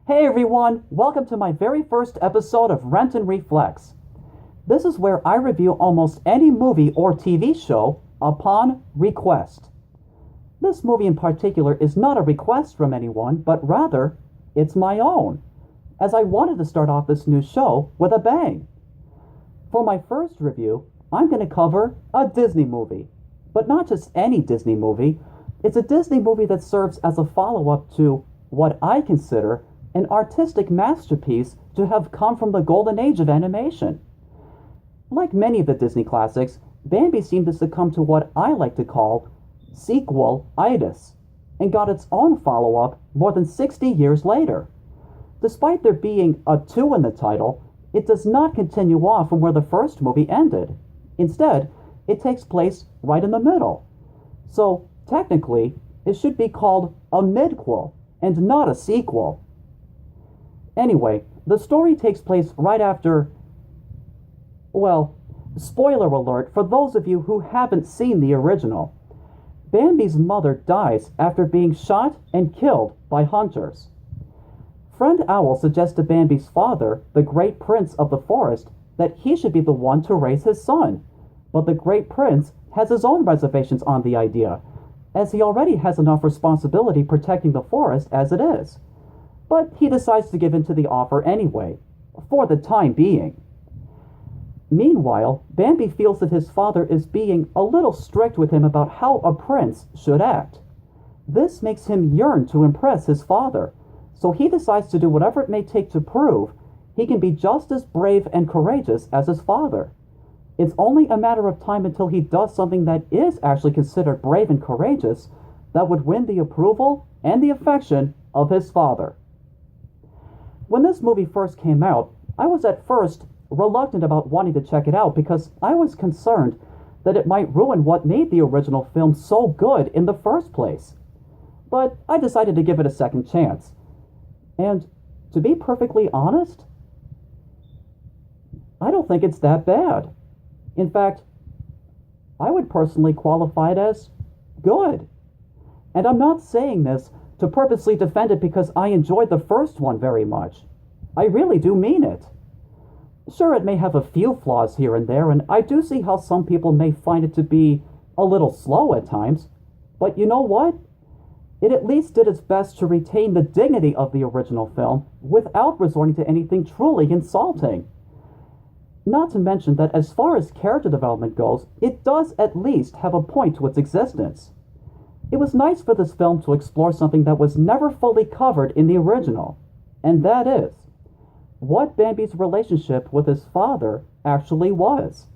Hey everyone, welcome to my very first episode of Renton Reflects. This is where I review almost any movie or TV show upon request. This movie in particular is not a request from anyone, but rather, it's my own, as I wanted to start off this new show with a bang. For my first review, I'm going to cover a Disney movie. But not just any Disney movie, it's a Disney movie that serves as a follow-up to what I consider an artistic masterpiece to have come from the golden age of animation. Like many of the Disney classics, Bambi seemed to succumb to what I like to call sequel-itis, and got its own follow-up more than 60 years later. Despite there being a 2 in the title, it does not continue on from where the first movie ended. Instead, it takes place right in the middle. So, technically, it should be called a midquel, and not a sequel. Anyway, the story takes place right after... Well, spoiler alert for those of you who haven't seen the original. Bambi's mother dies after being shot and killed by hunters. Friend Owl suggests to Bambi's father, the Great Prince of the Forest, that he should be the one to raise his son. But the Great Prince has his own reservations on the idea, as he already has enough responsibility protecting the forest as it is. But he decides to give in to the offer anyway, for the time being. Meanwhile, Bambi feels that his father is being a little strict with him about how a prince should act. This makes him yearn to impress his father, so he decides to do whatever it may take to prove he can be just as brave and courageous as his father. It's only a matter of time until he does something that is actually considered brave and courageous that would win the approval and the affection of his father. When this movie first came out, I was at first reluctant about wanting to check it out because I was concerned that it might ruin what made the original film so good in the first place. But I decided to give it a second chance. And to be perfectly honest, I don't think it's that bad. In fact, I would personally qualify it as good. And I'm not saying this to purposely defend it because I enjoyed the first one very much. I really do mean it. Sure, it may have a few flaws here and there, and I do see how some people may find it to be a little slow at times, but you know what? It at least did its best to retain the dignity of the original film without resorting to anything truly insulting. Not to mention that as far as character development goes, it does at least have a point to its existence. It was nice for this film to explore something that was never fully covered in the original, and that is, what Bambi's relationship with his father actually was.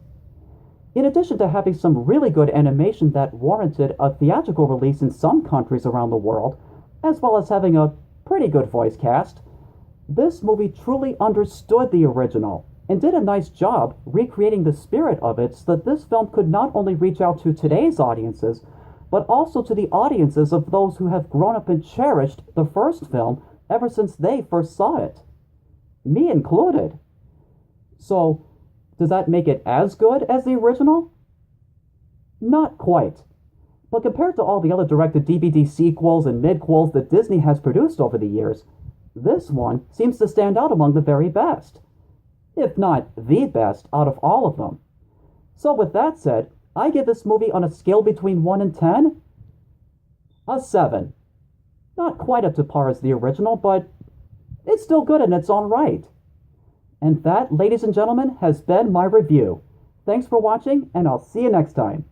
In addition to having some really good animation that warranted a theatrical release in some countries around the world, as well as having a pretty good voice cast, this movie truly understood the original and did a nice job recreating the spirit of it so that this film could not only reach out to today's audiences, but also to the audiences of those who have grown up and cherished the first film ever since they first saw it. Me included. So, does that make it as good as the original? Not quite. But compared to all the other direct-to-DVD sequels and midquels that Disney has produced over the years, this one seems to stand out among the very best. If not the best out of all of them. So with that said, I give this movie on a scale between 1 and 10, a 7. Not quite up to par as the original, but it's still good in its own right. And that, ladies and gentlemen, has been my review. Thanks for watching, and I'll see you next time.